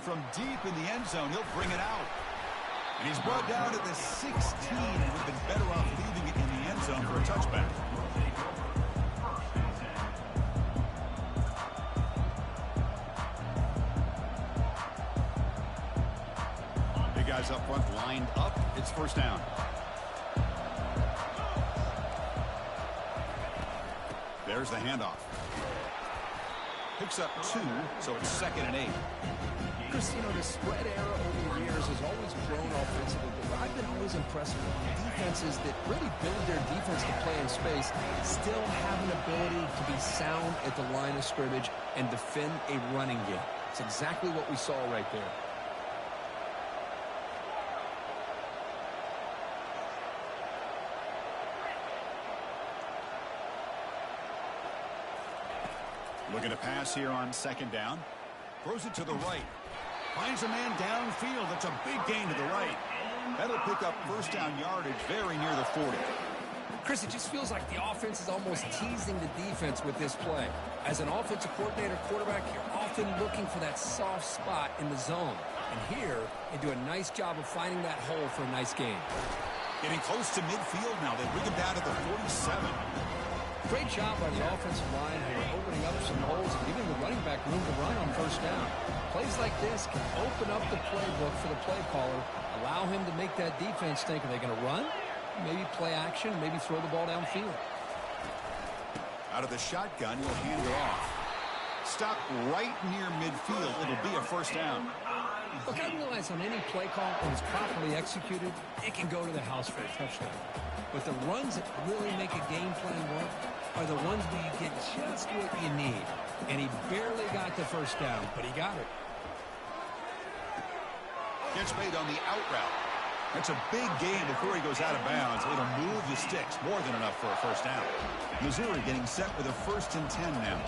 And from deep in the end zone, he'll bring it out. And he's brought down to the 16, and would have been better off leaving it in the end zone for a touchback. Big guys up front lined up. It's first down. There's the handoff. Picks up 2, so it's 2nd and 8. Chris, you know, the spread era over the years has always grown offensively, but I've been always impressed with defenses that really build their defense to play in space, still have an ability to be sound at the line of scrimmage and defend a running game. It's exactly what we saw right there. Looking to pass here on 2nd down. Throws it to the right. Finds a man downfield. That's a big gain to the right. That'll pick up first down yardage very near the 40. Chris, it just feels like the offense is almost teasing the defense with this play. As an offensive coordinator, quarterback, you're often looking for that soft spot in the zone. And here, they do a nice job of finding that hole for a nice gain. Getting close to midfield now. They bring him down to the 47. Great job by the offensive line who are opening up some holes and giving the running back room to run on first down. Plays like this can open up the playbook for the play caller, allow him to make that defense think, are they going to run? Maybe play action, maybe throw the ball downfield. Out of the shotgun, he'll hand it off. Stop right near midfield. It'll be a first down. Look, I realize on any play call, when it's properly executed, it can go to the house for a touchdown. But the runs that really make a game plan work are the ones where you get just what you need. And he barely got the first down, but he got it. Gets made on the out route. That's a big gain before he goes out of bounds. It'll move the sticks. More than enough for a first down. Missouri getting set for the 1st and 10 now.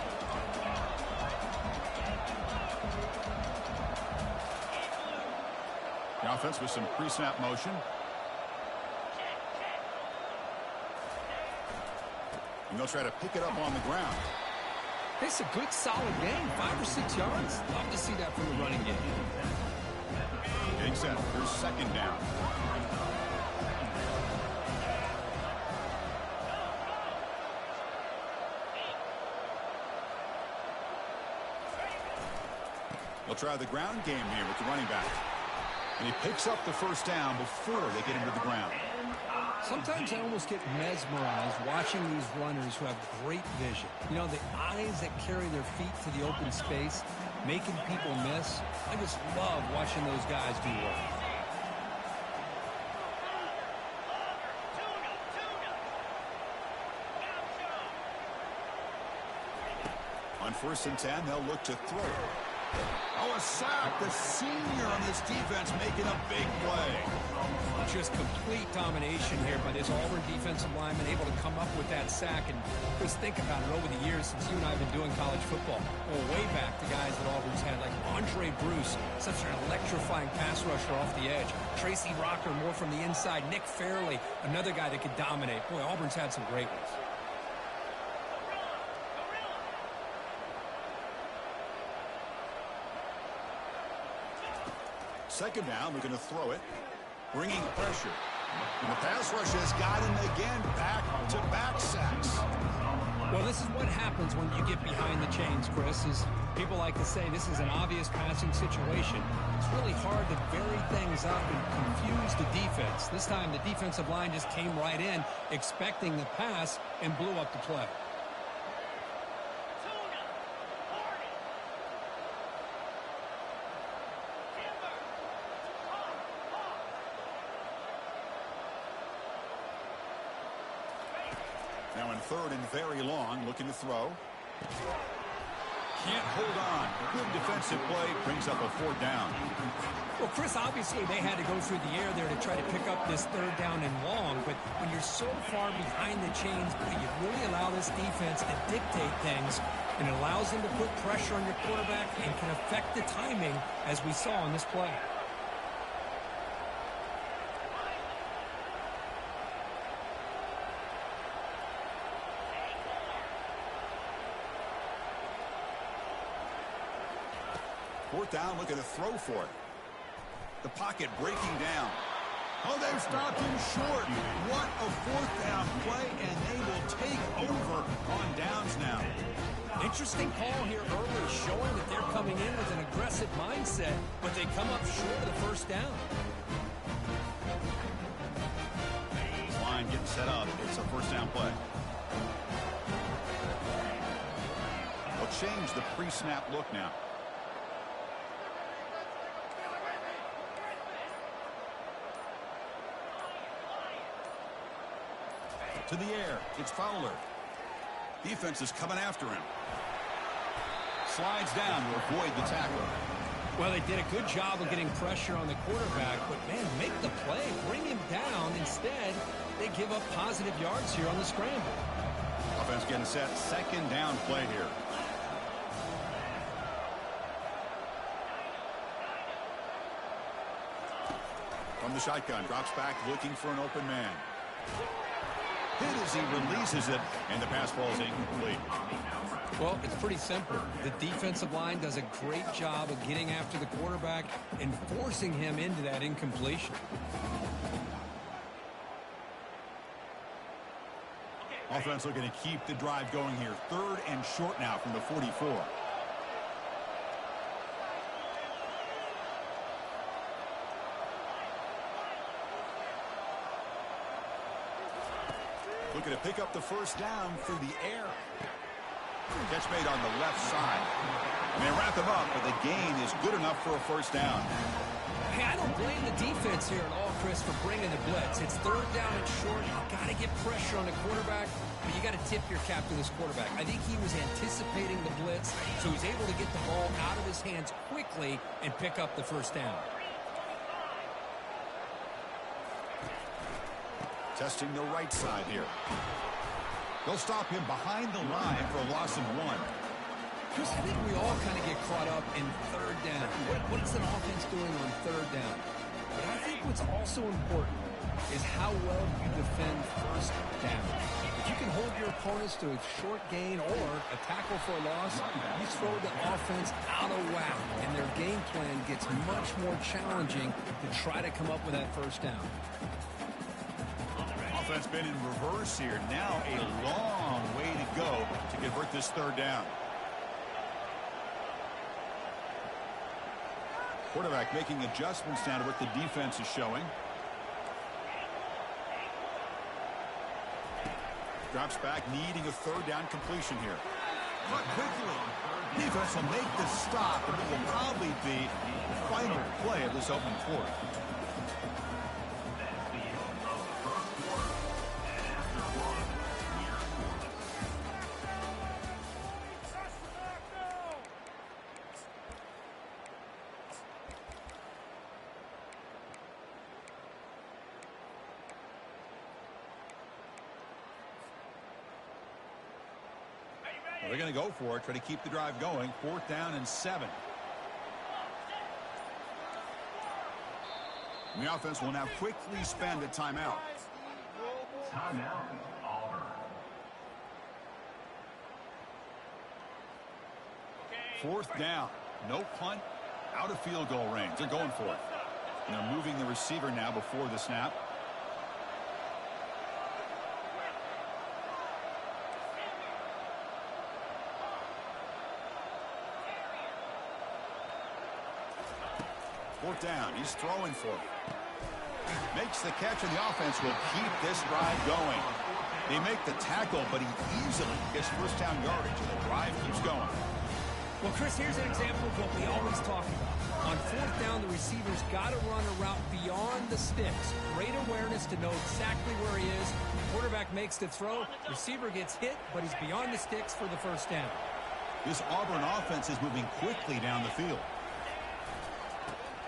The offense with some pre-snap motion. And they'll try to pick it up on the ground. It's a good, solid game. 5 or 6 yards. Love to see that from the running game. Getting set for 2nd down. They'll try the ground game here with the running back. And he picks up the first down before they get him to the ground. Sometimes I almost get mesmerized watching these runners who have great vision. You know, the eyes that carry their feet to the open space, making people miss. I just love watching those guys do work. On 1st and 10, they'll look to throw. Oh, a sack. The senior on this defense making a big play. Just complete domination here by this Auburn defensive lineman, able to come up with that sack. And just think about it over the years since you and I have been doing college football. Well, way back to guys that Auburn's had, like Andre Bruce, such an electrifying pass rusher off the edge. Tracy Rocker, more from the inside. Nick Fairley, another guy that could dominate. Boy, Auburn's had some great ones. Second down, we're going to throw it. Bringing pressure. And the pass rush has got him again. Back-to-back sacks. Well, this is what happens when you get behind the chains, Chris. Is people like to say this is an obvious passing situation. It's really hard to vary things up and confuse the defense. This time, the defensive line just came right in, expecting the pass, and blew up the play. Now in 3rd and very long, looking to throw. Can't hold on. Good defensive play, brings up a 4th down. Well, Chris, obviously they had to go through the air there to try to pick up this 3rd down and long, but when you're so far behind the chains, you really allow this defense to dictate things, and it allows them to put pressure on your quarterback and can affect the timing, as we saw in this play. Fourth down, looking to throw for it. The pocket breaking down. Oh, they've stopped him short. What a fourth down play, and they will take over on downs now. Interesting call here early, showing that they're coming in with an aggressive mindset, but they come up short of the first down. This line getting set up. It's a first down play. They'll change the pre-snap look now. To the air. It's Fowler. Defense is coming after him. Slides down to avoid the tackle. Well, they did a good job of getting pressure on the quarterback, but, man, make the play. Bring him down. Instead, they give up positive yards here on the scramble. Offense getting set. Second down play here. From the shotgun. Drops back looking for an open man. Hit as he releases it, and the pass ball is incomplete. Well, it's pretty simple. The defensive line does a great job of getting after the quarterback and forcing him into that incompletion. Offense looking to keep the drive going here. Third and short now from the 44. Looking to pick up the first down through the air. Catch made on the left side. They wrap him up, but the gain is good enough for a first down. Hey, I don't blame the defense here at all, Chris, for bringing the blitz. It's third down and short. You got to get pressure on the quarterback, but you got to tip your cap to this quarterback. I think he was anticipating the blitz, so he's able to get the ball out of his hands quickly and pick up the first down. Testing the right side here. They'll stop him behind the line for a loss of 1. Chris, I think we all kind of get caught up in third down. What is an offense doing on third down? But I think what's also important is how well you defend first down. If you can hold your opponents to a short gain or a tackle for a loss, you throw the offense out of whack, and their game plan gets much more challenging to try to come up with that first down. Offense been in reverse here. Now a long way to go to convert this third down. Quarterback making adjustments down to what the defense is showing. Drops back, needing a third down completion here. Cut quickly. Defense will make the stop, and it will probably be the final play of this opening quarter. They're going to go for it, try to keep the drive going. Fourth down and 7. The offense will now quickly spend a timeout. Timeout, Auburn. Fourth down. No punt. Out of field goal range. They're going for it. And they're moving the receiver now before the snap. Fourth down. He's throwing for it. Makes the catch, and the offense will keep this drive going. They make the tackle, but he easily gets first down yardage, and the drive keeps going. Well, Chris, here's an example of what we always talk about. On fourth down, the receiver's got to run a route beyond the sticks. Great awareness to know exactly where he is. Quarterback makes the throw. Receiver gets hit, but he's beyond the sticks for the first down. This Auburn offense is moving quickly down the field.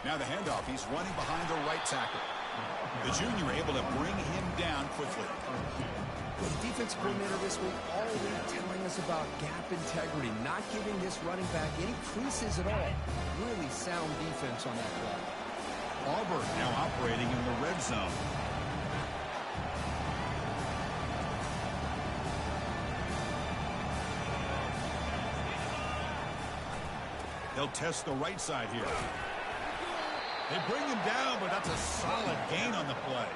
Now the handoff. He's running behind the right tackle. The junior able to bring him down quickly. Well, the defensive coordinator this week all week telling us about gap integrity, not giving this running back any creases at all. Really sound defense on that play. Auburn now operating in the red zone. They'll test the right side here. They bring him down, but that's a solid gain on the play.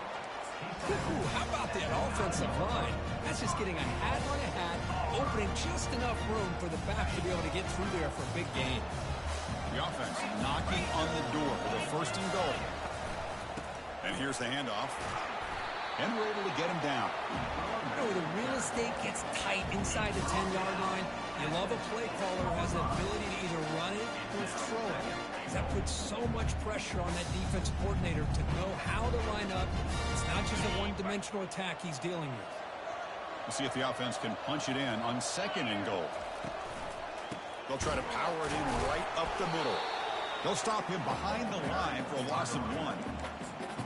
Ooh, how about that offensive line? That's just getting a hat on a hat, opening just enough room for the back to be able to get through there for a big gain. The offense knocking on the door for the first and goal. And here's the handoff. And we're able to get him down. You know, the real estate gets tight inside the 10-yard line. You love a play caller who has the ability to either run it or throw it. That puts so much pressure on that defensive coordinator to know how to line up. It's not just a one-dimensional attack he's dealing with. We'll see if the offense can punch it in on second and goal. They'll try to power it in right up the middle. They'll stop him behind the line for a loss of 1.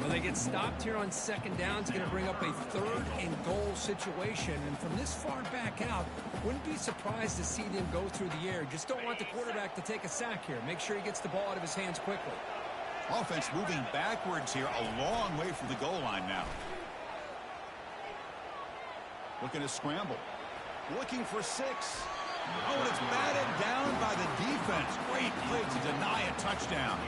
Well, they get stopped here on second down. It's going to bring up a third and goal situation. And from this far back out, wouldn't be surprised to see them go through the air. Just don't want the quarterback to take a sack here. Make sure he gets the ball out of his hands quickly. Offense moving backwards here, a long way from the goal line now. Looking to scramble. Looking for 6. Oh, and it's batted down by the defense. Great play to deny a touchdown.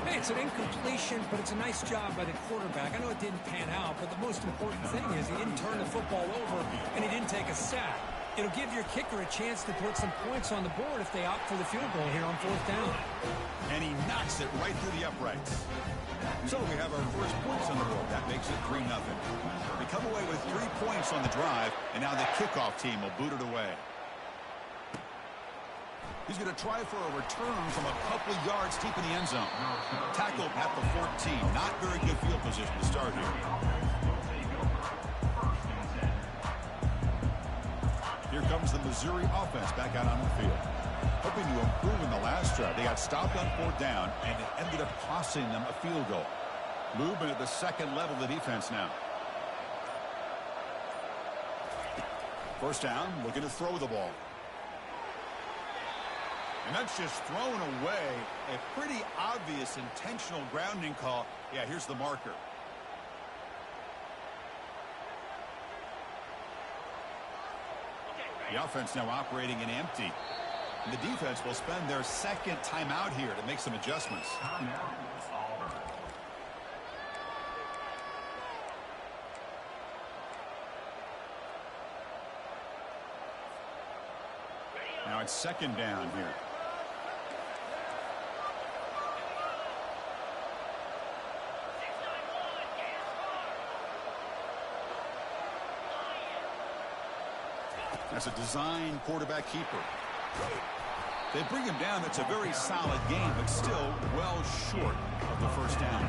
Hey, it's an incompletion, but it's a nice job by the quarterback. I know it didn't pan out, but the most important thing is he didn't turn the football over and he didn't take a sack. It'll give your kicker a chance to put some points on the board if they opt for the field goal here on 4th down. And he knocks it right through the uprights. So we have our first points on the board. That makes it 3-0. They come away with 3 points on the drive, and now the kickoff team will boot it away. He's going to try for a return from a couple of yards deep in the end zone. Tackled at the 14. Not very good field position to start here. Here comes the Missouri offense back out on the field. Hoping to improve in the last drive. They got stopped on 4th down, and it ended up costing them a field goal. Movement at the second level of the defense now. First down, looking to throw the ball. And that's just thrown away. A pretty obvious intentional grounding call. Yeah, here's the marker. The offense now operating in empty. And the defense will spend their second timeout here to make some adjustments. Now it's second down here. That's a design quarterback keeper. They bring him down. That's a very solid game, but still well short of the first down.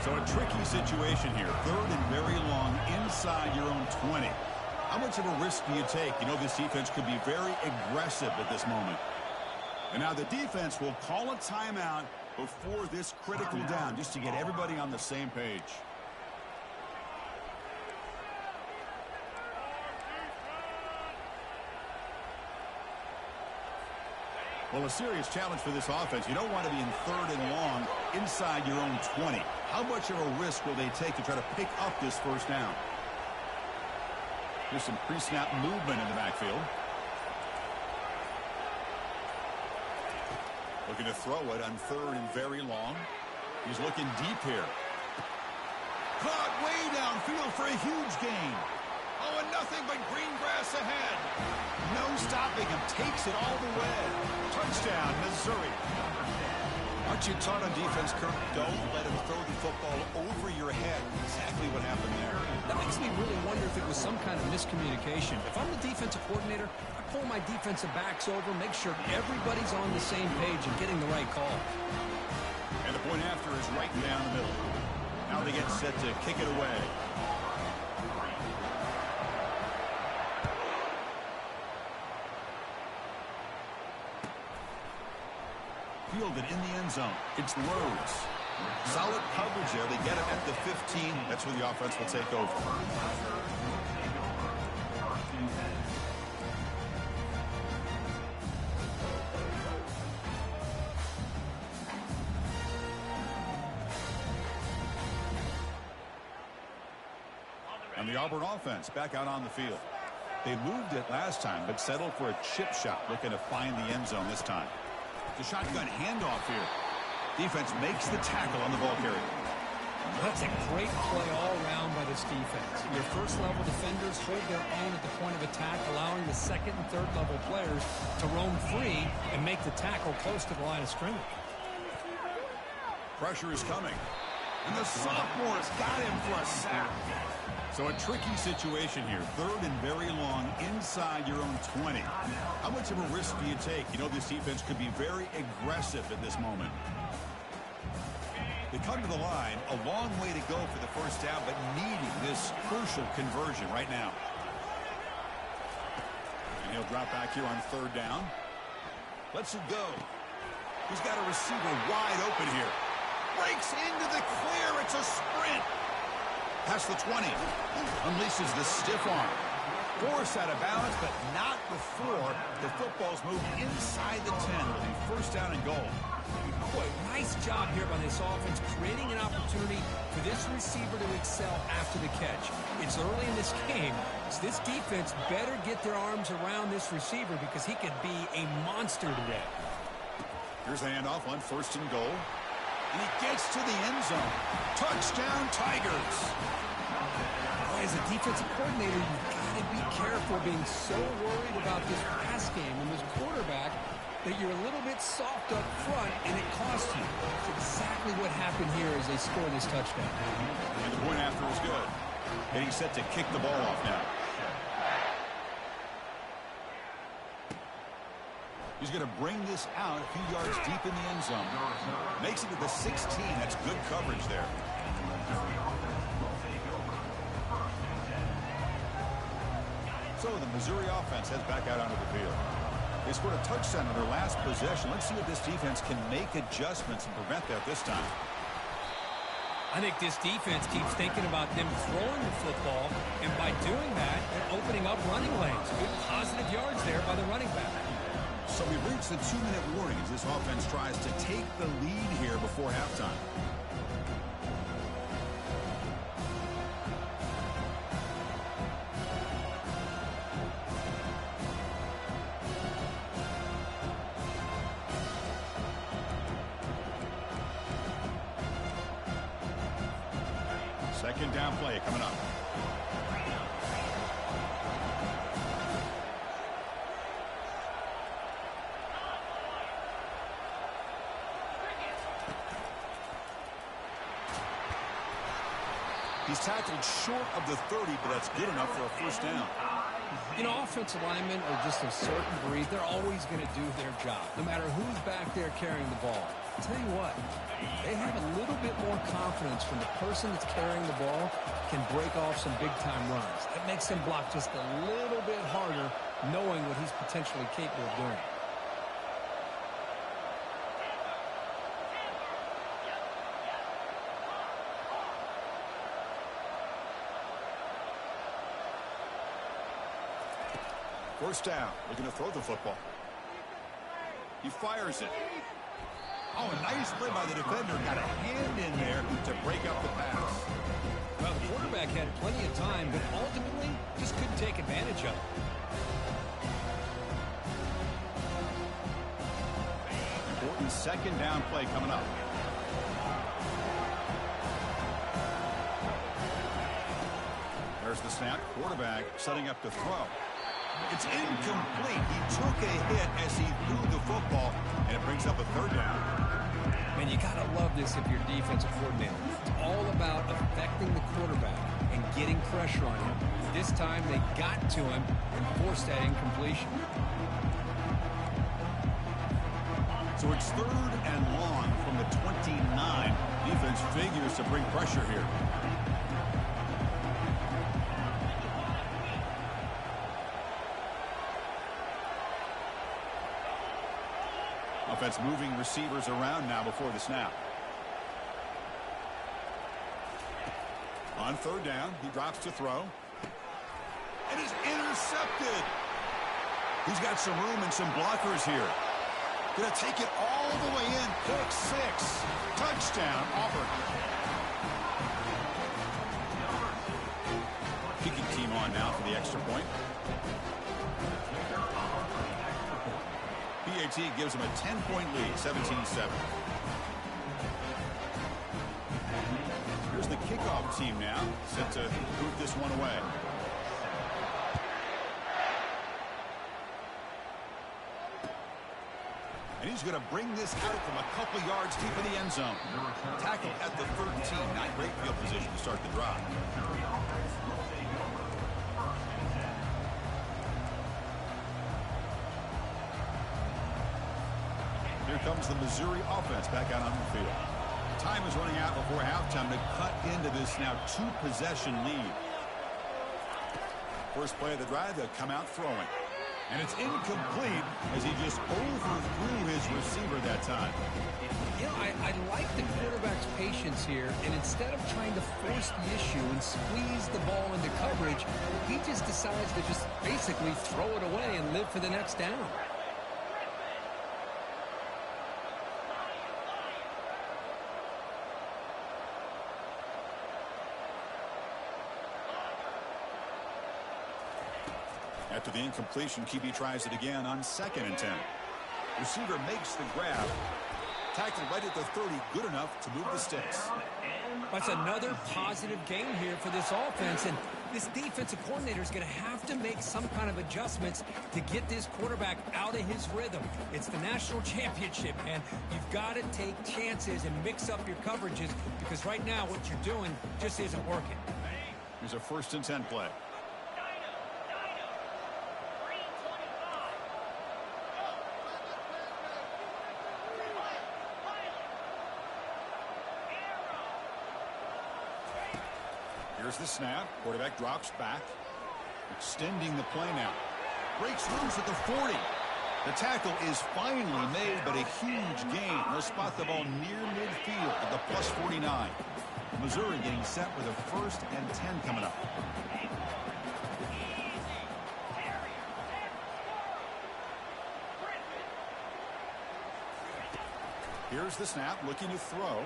So a tricky situation here. 3rd and very long inside your own 20. How much of a risk do you take? You know, this defense could be very aggressive at this moment. And now the defense will call a timeout before this critical down just to get everybody on the same page. Well, a serious challenge for this offense. You don't want to be in 3rd and long inside your own 20. How much of a risk will they take to try to pick up this first down? There's some pre-snap movement in the backfield. Looking to throw it on 3rd and very long. He's looking deep here. Caught way downfield for a huge gain. Oh, and nothing but green grass ahead. No stopping him. Takes it all the way. Touchdown, Missouri. Aren't you taught on defense, Kirk? Don't let him throw the football over your head. Exactly what happened there. That makes me really wonder if it was some kind of miscommunication. If I'm the defensive coordinator, I pull my defensive backs over, make sure everybody's on the same page and getting the right call. And the point after is right down the middle. Now they get set to kick it away. Fielded in the end zone. It's Rhodes. Solid coverage there. They get it at the 15. That's where the offense will take over. And the Auburn offense back out on the field. They moved it last time, but settled for a chip shot, looking to find the end zone this time. The shotgun handoff here. Defense makes the tackle on the ball carrier. That's a great play all around by this defense. Your first-level defenders hold their own at the point of attack, allowing the second and third-level players to roam free and make the tackle close to the line of scrimmage. Pressure is coming. And the sophomore's got him for a sack. So a tricky situation here. Third and very long inside your own 20. How much of a risk do you take? You know this defense could be very aggressive at this moment. They come to the line, a long way to go for the first down, but needing this crucial conversion right now. And he'll drop back here on third down. Lets it go. He's got a receiver wide open here. Breaks into the clear. It's a sprint. Past the 20. Unleashes the stiff arm. Forced out of balance, but not before the football's moved inside the 10. It'll be first down and goal. Boy, nice job here by this offense, creating an opportunity for this receiver to excel after the catch. It's early in this game, so this defense better get their arms around this receiver because he could be a monster today. Here's the handoff on first and goal. And he gets to the end zone. Touchdown, Tigers. As a defensive coordinator, you've got to be careful being so worried about this pass game and this quarterback that you're a little bit soft up front, and it costs you. That's exactly what happened here as they score this touchdown. And the point after is good. Getting set to kick the ball off now. He's going to bring this out a few yards deep in the end zone. Makes it to the 16. That's good coverage there. So the Missouri offense heads back out onto the field. They scored a touchdown on their last possession. Let's see if this defense can make adjustments and prevent that this time. I think this defense keeps thinking about them throwing the football, and by doing that, they're opening up running lanes. Good positive yards there by the running back. So we've reached the 2-minute warning as this offense tries to take the lead here before halftime. Second down play coming up. He's tackled short of the 30, but that's good enough for a first down. You know, offensive linemen are just a certain breed. They're always going to do their job, no matter who's back there carrying the ball. I'll tell you what, they have a little bit more confidence when the person that's carrying the ball can break off some big-time runs. That makes them block just a little bit harder, knowing what he's potentially capable of doing. First down, looking to throw the football. He fires it. Oh, a nice play by the defender. Got a hand in there to break up the pass. Well, the quarterback had plenty of time, but ultimately just couldn't take advantage of it. Important second down play coming up. There's the snap. Quarterback setting up to throw. It's incomplete. He took a hit as he threw the football, and it brings up a third down. Man, you got to love this if you're defensive coordinator. It's all about affecting the quarterback and getting pressure on him. This time they got to him and forced that incompletion. So it's third and long from the 29. Defense figures to bring pressure here. Offense moving receivers around now before the snap. On third down, he drops to throw. And he's intercepted. He's got some room and some blockers here. Gonna take it all the way in. Pick six. Touchdown, Auburn. Kicking team on now for the extra point. He PAT gives them a 10-point lead, 17-7. Here's the kickoff team now, set to boot this one away. And he's going to bring this out from a couple yards deep in the end zone. Tackle at the 13. Not great field position to start the drive. Here comes the Missouri offense back out on the field. Time is running out before halftime to cut into this now two-possession lead. First play of the drive, they'll come out throwing. And it's incomplete as he just overthrew his receiver that time. You know, I like the quarterback's patience here, and instead of trying to force the issue and squeeze the ball into coverage, he just decides to just basically throw it away and live for the next down. After the incompletion, QB tries it again on 2nd and 10. Receiver makes the grab. Tackled right at the 30, good enough to move the sticks. That's another positive game here for this offense, and this defensive coordinator is going to have to make some kind of adjustments to get this quarterback out of his rhythm. It's the national championship, man. You've got to take chances and mix up your coverages because right now what you're doing just isn't working. Here's a 1st and 10 play. Here's the snap. Quarterback drops back. Extending the play now. Breaks loose at the 40. The tackle is finally made, but a huge gain. They'll spot the ball near midfield at the plus 49. Missouri getting set with a 1st and 10 coming up. Here's the snap, looking to throw.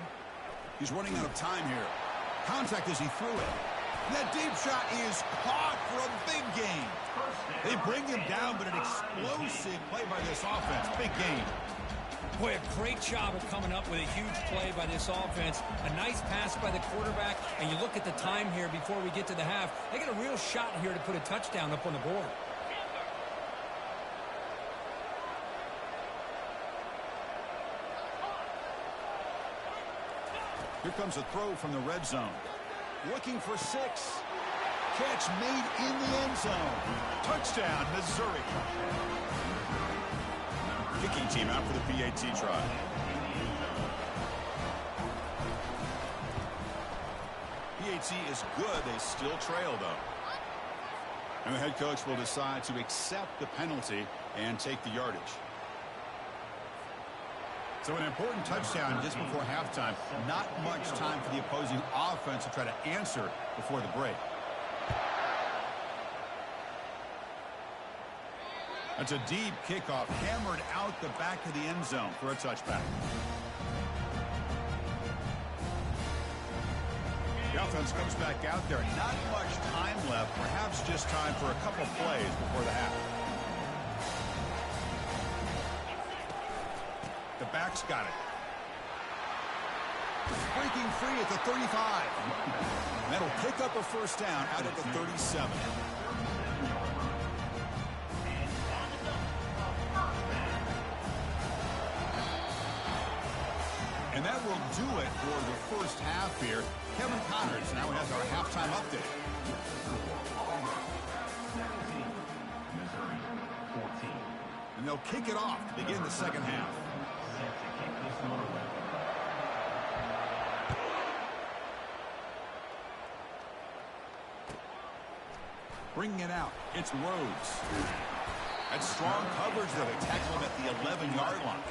He's running out of time here. Contact as he threw it. That deep shot is caught for a big gain. They bring him down, but an explosive play by this offense. Big gain. Boy, a great job of coming up with a huge play by this offense. A nice pass by the quarterback, and you look at the time here before we get to the half. They got a real shot here to put a touchdown up on the board. Here comes a throw from the red zone. Looking for 6. Catch made in the end zone. Touchdown, Missouri. Kicking team out for the PAT try. PAT is good. They still trail, though. And the head coach will decide to accept the penalty and take the yardage. So an important touchdown just before halftime. Not much time for the opposing offense to try to answer before the break. That's a deep kickoff, hammered out the back of the end zone for a touchback. The offense comes back out there. Not much time left. Perhaps just time for a couple plays before the half. The back's got it. Breaking free at the 35. That'll pick up a 1st down out at the 37. And that will do it for the 1st half here. Kevin Connors now has our halftime update. And they'll kick it off to begin the 2nd half. Bringing it out, it's Rhodes. That's strong coverage that they tackle him at the 11-yard line.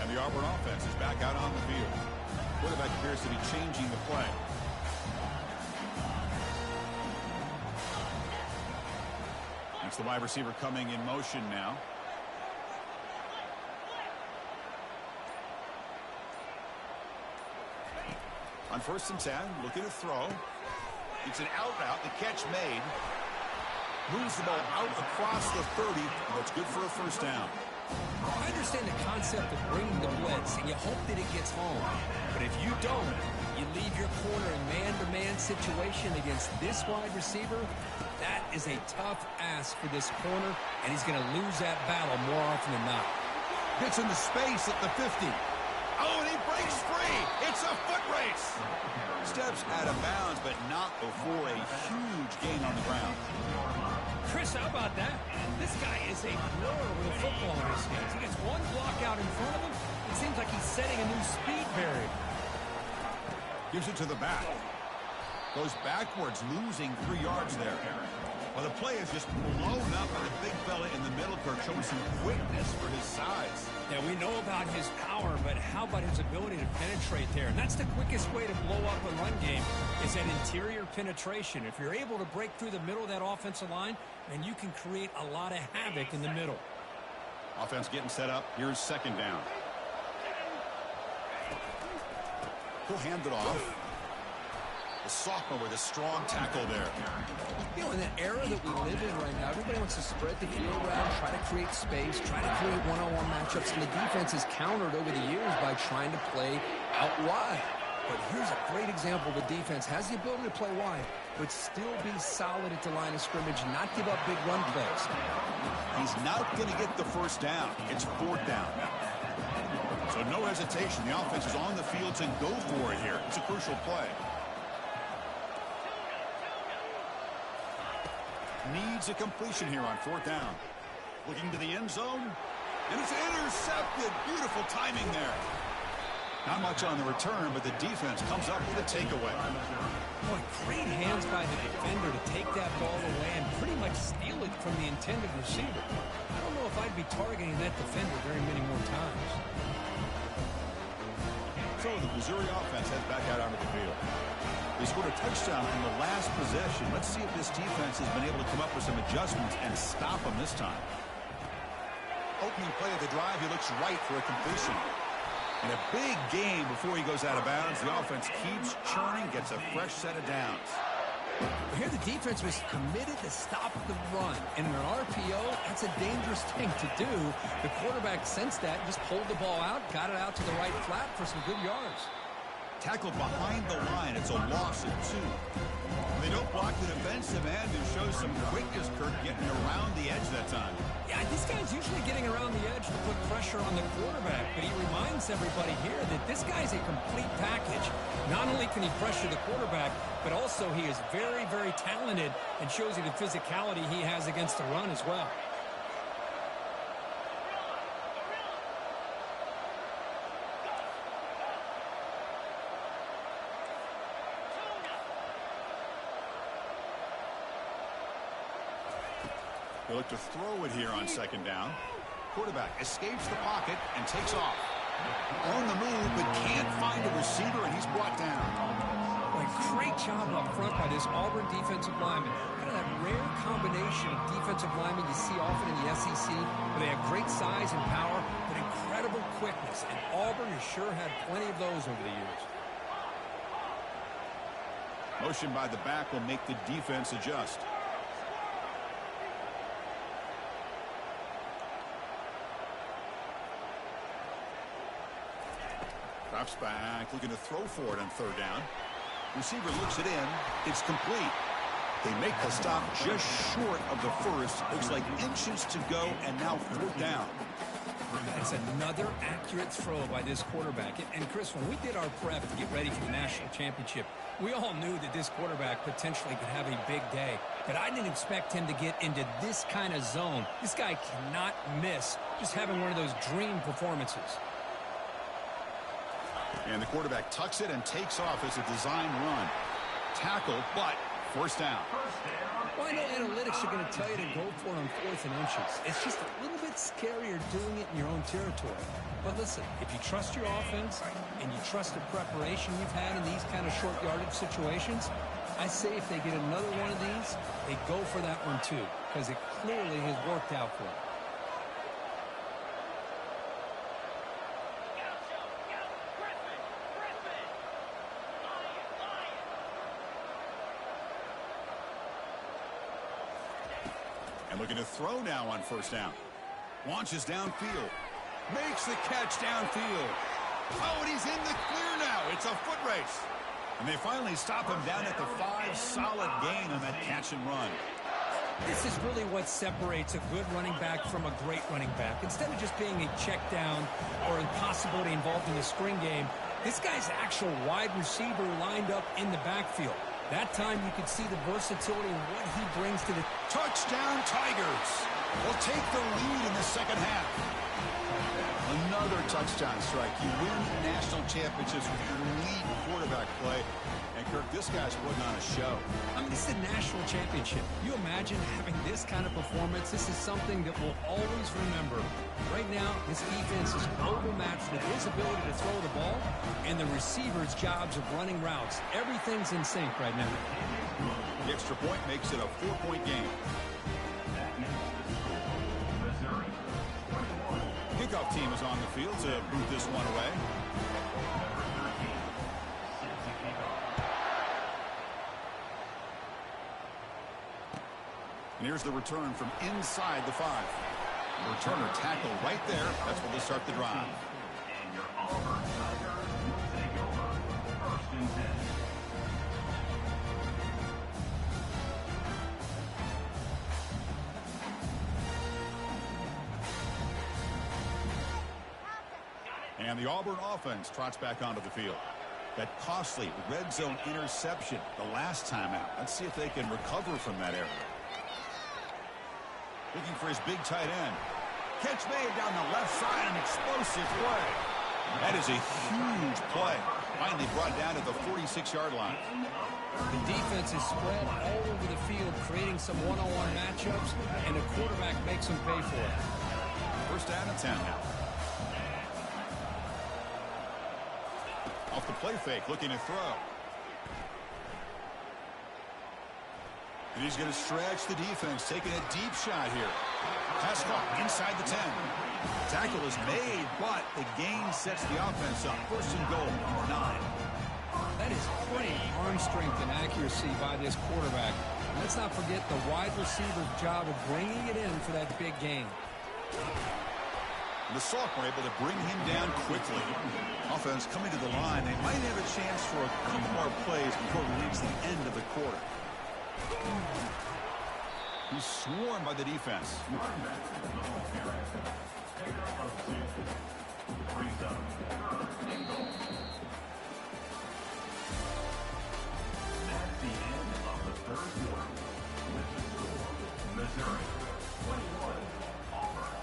And the Auburn offense is back out on the field. Quarterback appears to be changing the play. That's the wide receiver coming in motion now. On 1st and 10, looking to throw. It's an out route, the catch made. Moves the ball out across the 30. That's good for a first down. I understand the concept of bringing the blitz, and you hope that it gets home. But if you don't, you leave your corner in man-to-man situation against this wide receiver. That is a tough ask for this corner, and he's going to lose that battle more often than not. Gets into space at the 50. Oh, and he breaks free. It's a foot race. Steps out of bounds, but not before a huge gain on the ground. Chris, how about that? This guy is a blur with a football in his hands. He gets one block out in front of him. It seems like he's setting a new speed barrier. Gives it to the back. Goes backwards, losing 3 yards there. Well, the play is just blown up by the big fella in the middle, Kirk, showing some quickness for his size. Yeah, we know about his power, but how about his ability to penetrate there? And that's the quickest way to blow up a run game is that interior penetration. If you're able to break through the middle of that offensive line, then you can create a lot of havoc in the middle. Offense getting set up. Here's second down. He'll hand it off. The sophomore with a strong tackle there. You know, in the era that we live in right now, everybody wants to spread the field around, try to create space, try to create one-on-one matchups, and the defense is countered over the years by trying to play out wide. But here's a great example. The defense has the ability to play wide, but still be solid at the line of scrimmage, not give up big run plays. He's not going to get the first down. It's fourth down. So no hesitation. The offense is on the field to go for it here. It's a crucial play. Needs a completion here on fourth down. Looking to the end zone. And it's intercepted. Beautiful timing there. Not much on the return, but the defense comes up with a takeaway. Boy, great hands by the defender to take that ball away and pretty much steal it from the intended receiver. I don't know if I'd be targeting that defender very many more times. So the Missouri offense heads back out onto the field. They scored a touchdown in the last possession. Let's see if this defense has been able to come up with some adjustments and stop them this time. Opening play of the drive, he looks right for a completion. And a big game before he goes out of bounds. The offense keeps churning, gets a fresh set of downs. But here the defense was committed to stop the run. And in an RPO, that's a dangerous thing to do. The quarterback sensed that, just pulled the ball out, got it out to the right flat for some good yards. Tackled behind the line. It's a loss of 2. They don't block the defensive end and show some quickness, Kirk, getting around the edge that time. Yeah, this guy's usually getting around the edge to put pressure on the quarterback, but he reminds everybody here that this guy's a complete package. Not only can he pressure the quarterback, but also he is very, very talented and shows you the physicality he has against the run as well. They look to throw it here on second down. Quarterback escapes the pocket and takes off. On the move, but can't find a receiver, and he's brought down. Boy, great job up front by this Auburn defensive lineman. Kind of that rare combination of defensive linemen you see often in the SEC, where they have great size and power, but incredible quickness. And Auburn has sure had plenty of those over the years. Motion by the back will make the defense adjust. Drops back, looking to throw for it on third down. Receiver looks it in. It's complete. They make the stop just short of the first. Looks like inches to go, and now fourth down. That's another accurate throw by this quarterback. And Chris, when we did our prep to get ready for the national championship, we all knew that this quarterback potentially could have a big day. But I didn't expect him to get into this kind of zone. This guy cannot miss just having one of those dream performances. And the quarterback tucks it and takes off as a design run. Tackle, but first down. Well, I know analytics are going to tell you to go for it on 4th and inches. It's just a little bit scarier doing it in your own territory. But listen, if you trust your offense and you trust the preparation you've had in these kind of short yardage situations, I say if they get another one of these, they go for that one too, because it clearly has worked out for them. And looking to throw now on first down. Launches downfield. Makes the catch downfield. Oh, and he's in the clear now. It's a foot race. And they finally stop him down at the 5. Solid gain on that catch and run. This is really what separates a good running back from a great running back. Instead of just being a check down or a possibility involved in the screen game, this guy's actual wide receiver lined up in the backfield. That time you could see the versatility and what he brings to the touchdown. Tigers will take the lead in the second half. Another touchdown strike. You win national championships with elite quarterback play. And, Kirk, this guy's putting on a show. I mean, this is a national championship. You imagine having this kind of performance? This is something that we'll always remember. Right now, this defense is overmatched with his ability to throw the ball and the receivers' jobs of running routes. Everything's in sync right now. The extra point makes it a 4-point game. Kickoff team is on the field to boot this one away. And here's the return from inside the 5. The returner tackle right there. That's where they start the drive. And your Auburn Tigers will take over. 1st and 10. And the Auburn offense trots back onto the field. That costly red zone interception the last time out. Let's see if they can recover from that error. Looking for his big tight end. Catch made down the left side, an explosive play. That is a huge play. Finally brought down at the 46-yard line. The defense is spread all over the field, creating some one-on-one matchups, and the quarterback makes them pay for it. First down and 10 now. Off the play fake, looking to throw. And he's going to stretch the defense, taking a deep shot here. Pass caught inside the 10. Tackle is made, but the gain sets the offense up. 1st and goal, 9. That is great arm strength and accuracy by this quarterback. And let's not forget the wide receiver's job of bringing it in for that big gain. The Sophomore able to bring him down quickly. Offense coming to the line. They might have a chance for a couple more plays before we reach the end of the quarter. He's swarmed by the defense. That's the end of the 3rd quarter. With the score, Missouri 21, Auburn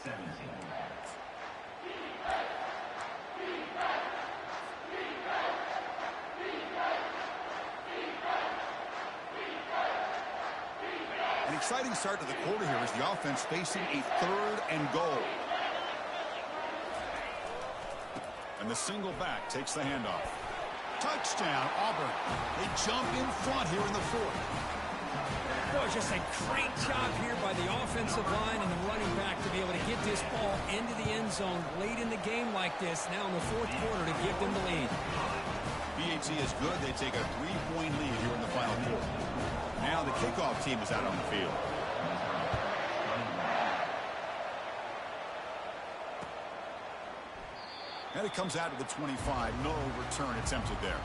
17. An exciting start to the quarter here as the offense facing a 3rd and goal. And the single back takes the handoff. Touchdown, Auburn. They jump in front here in the 4th. Boy, just a great job here by the offensive line and the running back to be able to get this ball into the end zone late in the game like this, now in the 4th quarter, to give them the lead. BAT is good. They take a 3-point lead here in the final quarter. Now the kickoff team is out on the field. And it comes out to the 25. No return attempted there.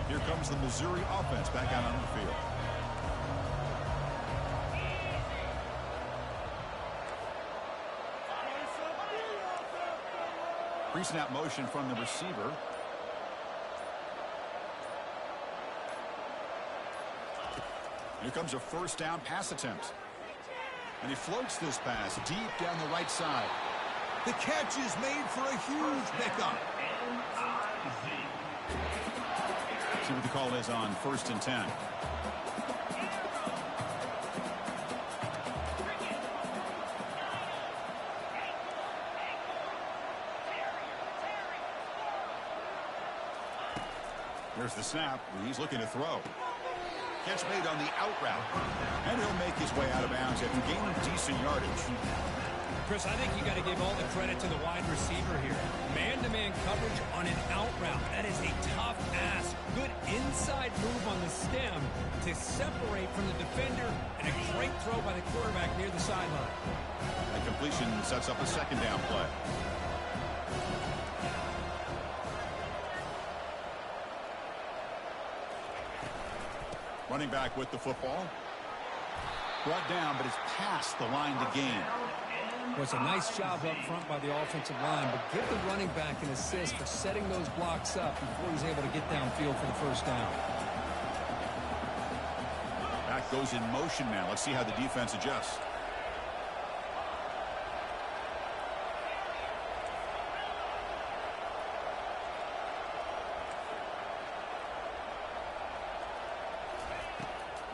Here comes the Missouri offense back out on the field. Pre-snap motion from the receiver. Here comes a 1st down pass attempt. And he floats this pass deep down the right side. The catch is made for a huge pickup. See what the call is on 1st and 10. There's the snap. He's looking to throw. Catch made on the out route. And he'll make his way out of bounds after gaining decent yardage. Chris, I think you got to give all the credit to the wide receiver here. Man-to-man coverage on an out route. That is a tough ask. Good inside move on the stem to separate from the defender, and a great throw by the quarterback near the sideline. The completion sets up a second down play. Running back with the football. Brought down, but it's past the line to gain. Well, it's a nice job up front by the offensive line, but give the running back an assist for setting those blocks up before he's able to get downfield for the first down. Back goes in motion now. Let's see how the defense adjusts.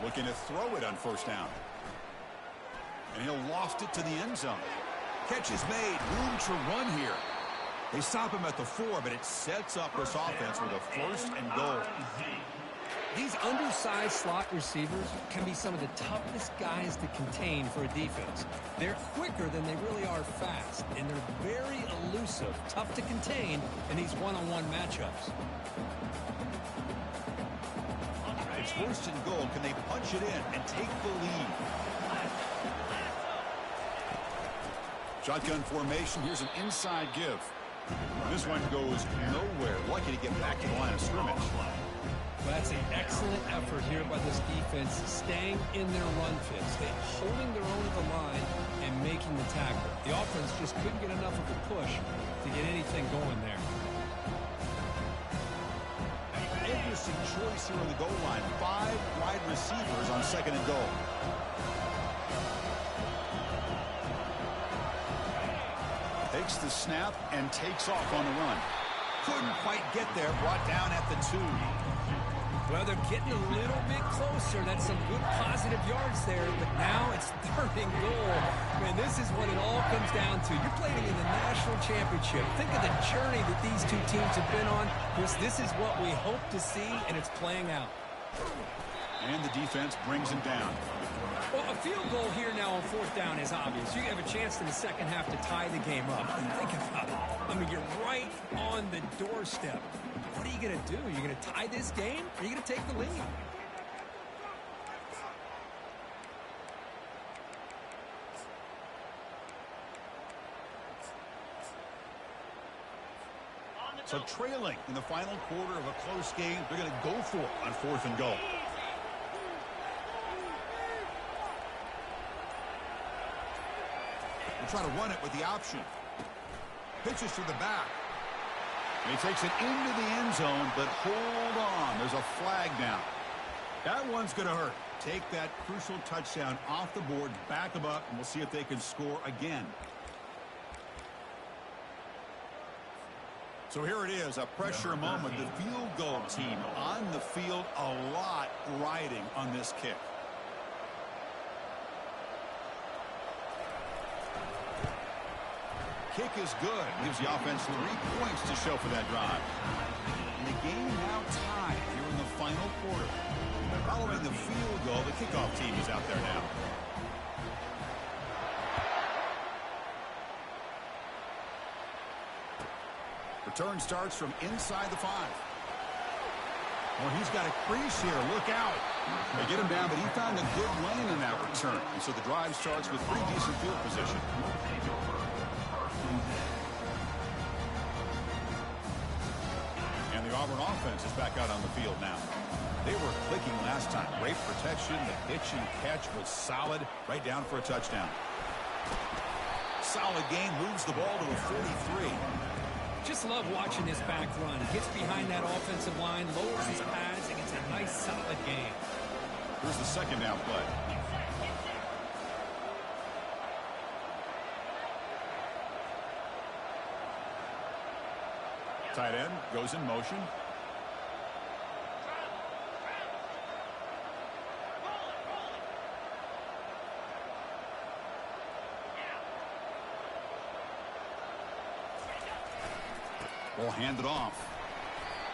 Looking to throw it on first down. And he'll loft it to the end zone. Catch is made. Room to run here. They stop him at the 4, but it sets up this offense with a first and goal. These undersized slot receivers can be some of the toughest guys to contain for a defense. They're quicker than they really are fast, and they're very elusive, tough to contain in these one-on-one matchups. It's first and goal. Can they punch it in and take the lead? Shotgun formation. Here's an inside give. This one goes nowhere. Lucky to get back to the line of scrimmage. Well, that's an excellent effort here by this defense, staying in their run fits. They're holding their own at the line and making the tackle. The offense just couldn't get enough of a push to get anything going there. Interesting choice here on the goal line. 5 wide receivers on second and goal. Takes the snap and takes off on the run. Couldn't quite get there. Brought down at the 2. Well, they're getting a little bit closer. That's some good positive yards there, but now it's third and goal. Man, this is what it all comes down to. You're playing in the national championship. Think of the journey that these two teams have been on. This is what we hope to see, and it's playing out. And the defense brings him down. Well, a field goal here now on fourth down is obvious. You have a chance in the second half to tie the game up. Think about it. I mean, you're right on the doorstep. What are you going to do? Are you going to tie this game, or are you going to take the lead? So trailing in the final quarter of a close game, they're going to go for it on fourth and goal. We'll try to run it with the option. Pitches to the back. And he takes it into the end zone, but hold on. There's a flag down. That one's going to hurt. Take that crucial touchdown off the board, back them up, and we'll see if they can score again. So here it is, a pressure moment. The field goal team on the field, a lot riding on this kick. Kick is good. Gives the offense 3 points to show for that drive. And the game now tied here in the final quarter. Following the field goal, the kickoff team is out there now. Return starts from inside the 5. Well, he's got a crease here. Look out. They get him down, but he found a good lane in that return. And so the drive starts with pretty decent field position. And the Auburn offense is back out on the field now. They were clicking last time. Great protection. The pitch and catch was solid. Right down for a touchdown. Solid game. Moves the ball to a 43. Just love watching this back run. Gets behind that offensive line, lowers his pads, and gets a nice, solid game. Here's the second down play. Tight end goes in motion. Ball handed off.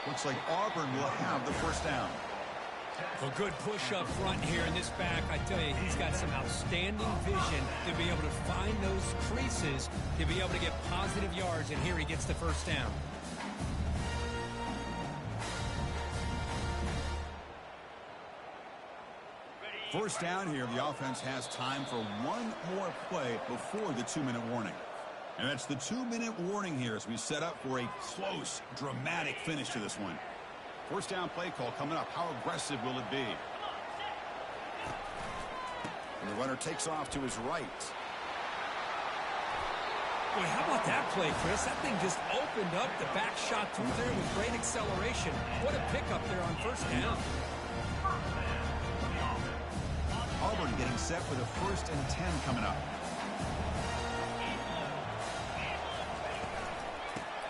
Looks like Auburn will have the first down. A good push up front here in this back. I tell you, he's got some outstanding vision to be able to find those creases, to be able to get positive yards, and here he gets the first down. First down here, the offense has time for one more play before the 2-minute warning. And that's the 2-minute warning here as we set up for a close, dramatic finish to this one. First down play call coming up. How aggressive will it be? And the runner takes off to his right. Boy, how about that play, Chris? That thing just opened up. The back shot through there with great acceleration. What a pickup there on first down. Auburn getting set for the 1st and 10 coming up.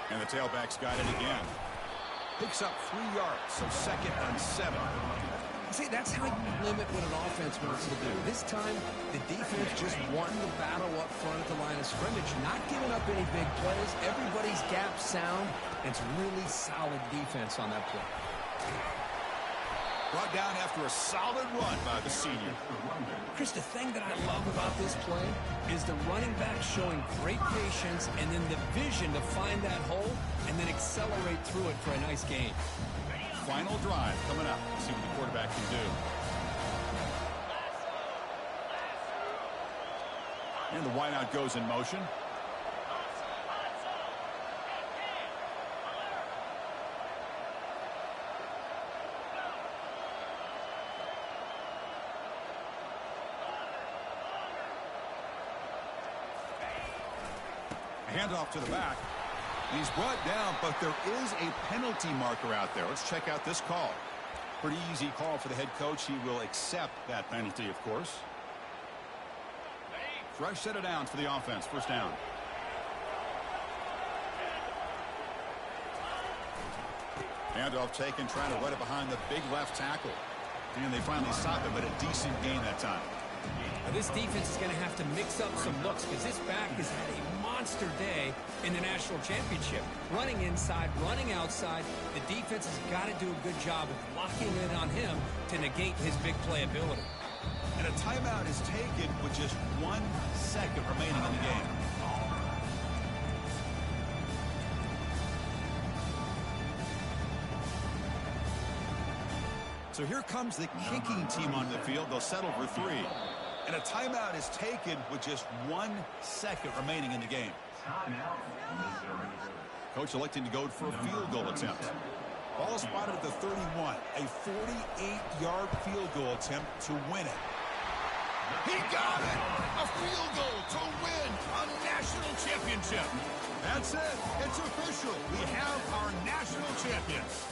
And the tailback's got it again. Picks up 3 yards, so 2nd and 7. See, that's how you limit what an offense wants to do. This time, the defense just won the battle up front at the line of scrimmage, not giving up any big plays. Everybody's gap sound. It's really solid defense on that play. Brought down after a solid run by the senior. Chris, the thing that I love about this play is the running back showing great patience and then the vision to find that hole and then accelerate through it for a nice gain. Final drive coming up. Let's see what the quarterback can do. And the wideout goes in motion. Handoff to the back. He's brought down, but there is a penalty marker out there. Let's check out this call. Pretty easy call for the head coach. He will accept that penalty, of course. Fresh set of downs for the offense. First down. Handoff taken, trying to run it behind the big left tackle. And they finally stop it, but a decent gain that time. Now this defense is going to have to mix up some looks because this back has had a monster day in the national championship. Running inside, running outside. The defense has got to do a good job of locking in on him to negate his big play ability. And a timeout is taken with just 1 second remaining in the game. So here comes the kicking team on the field. They'll settle for 3. And a timeout is taken with just 1 second remaining in the game. Coach electing to go for a field goal attempt. Ball spotted at the 31. A 48-yard field goal attempt to win it. He got it! A field goal to win a national championship. That's it. It's official. We have our national champions.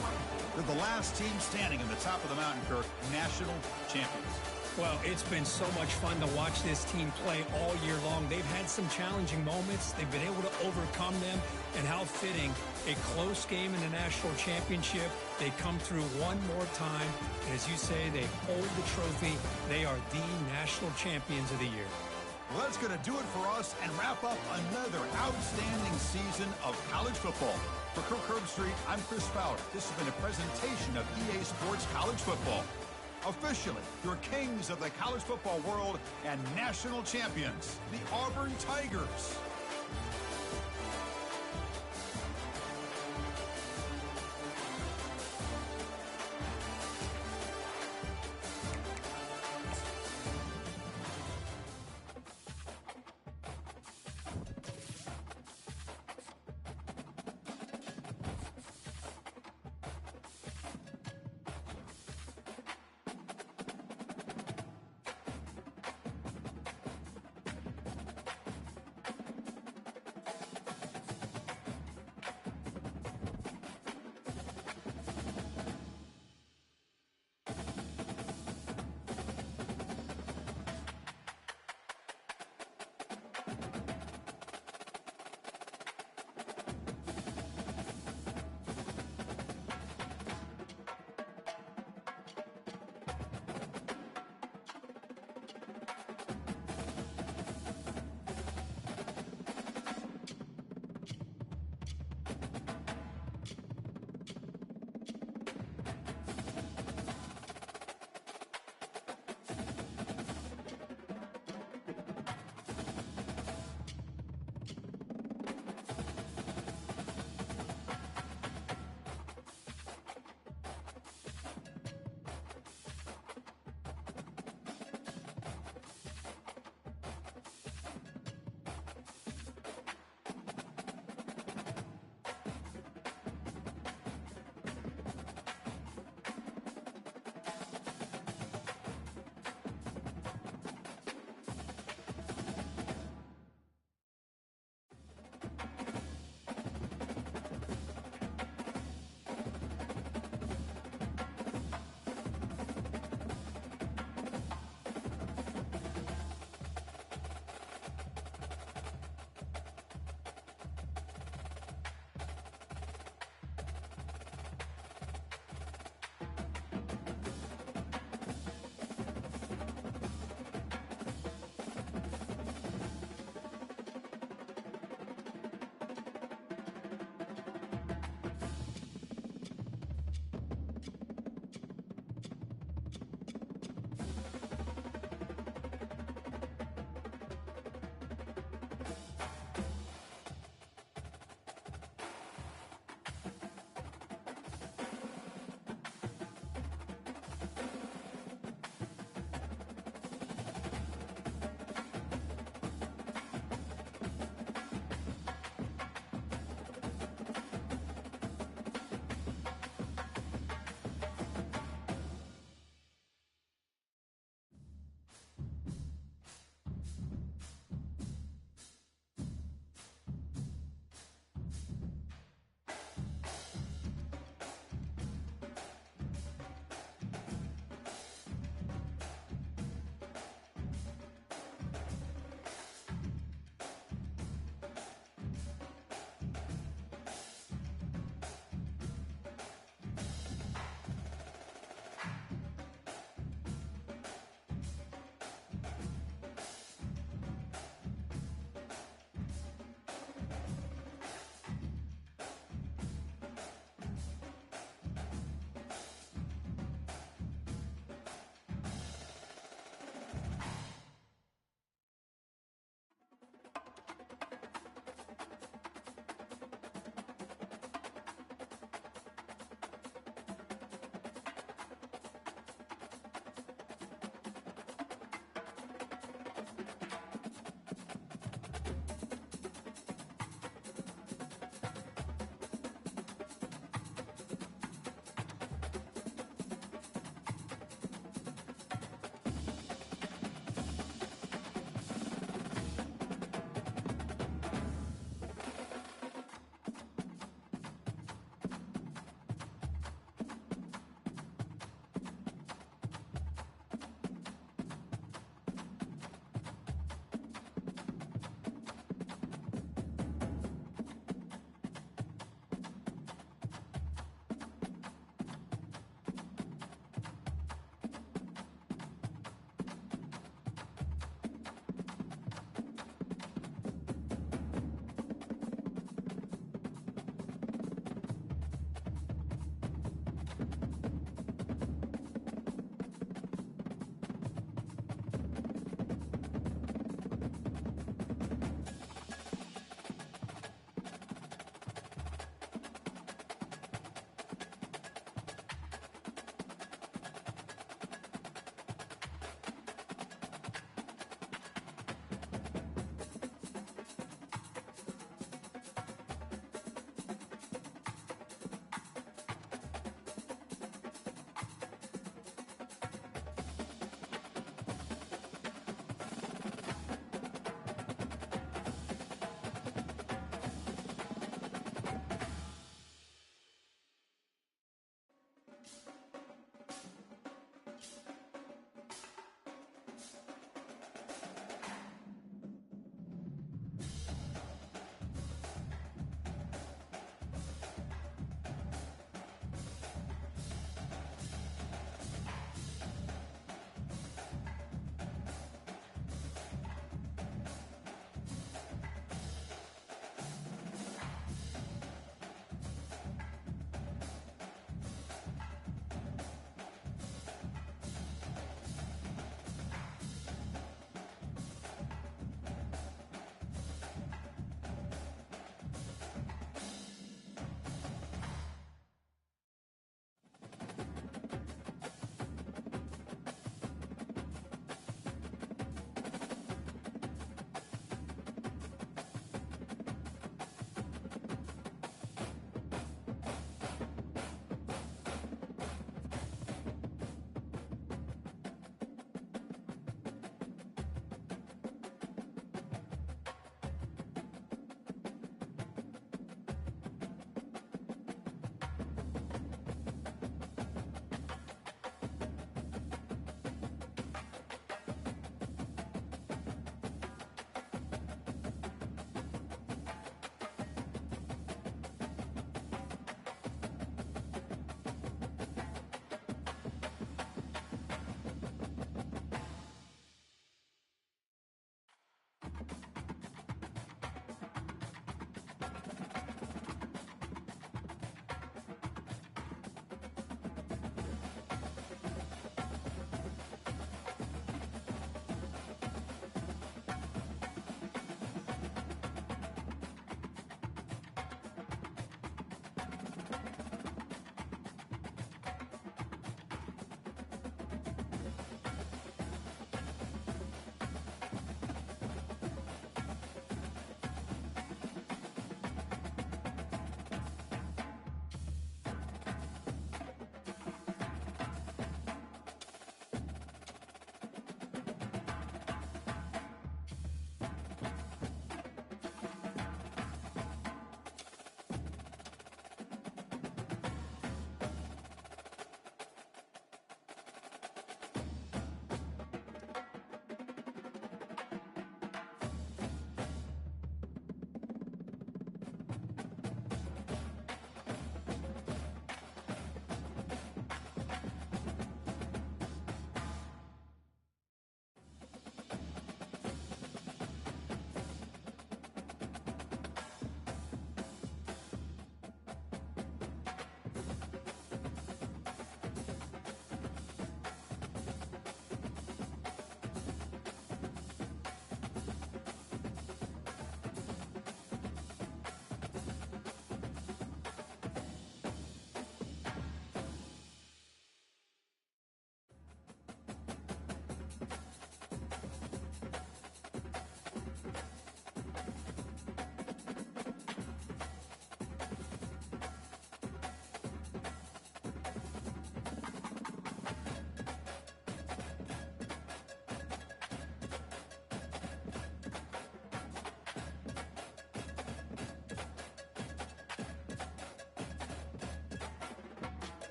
They're the last team standing in the top of the mountain, Kirk. National champions. Well, it's been so much fun to watch this team play all year long. They've had some challenging moments. They've been able to overcome them. And how fitting, a close game in the national championship. They come through one more time. And as you say, they hold the trophy. They are the national champions of the year. Well, that's going to do it for us and wrap up another outstanding season of college football. For Kirk Herbstreit, I'm Chris Fowler. This has been a presentation of EA Sports College Football. Officially, your kings of the college football world and national champions, the Auburn Tigers.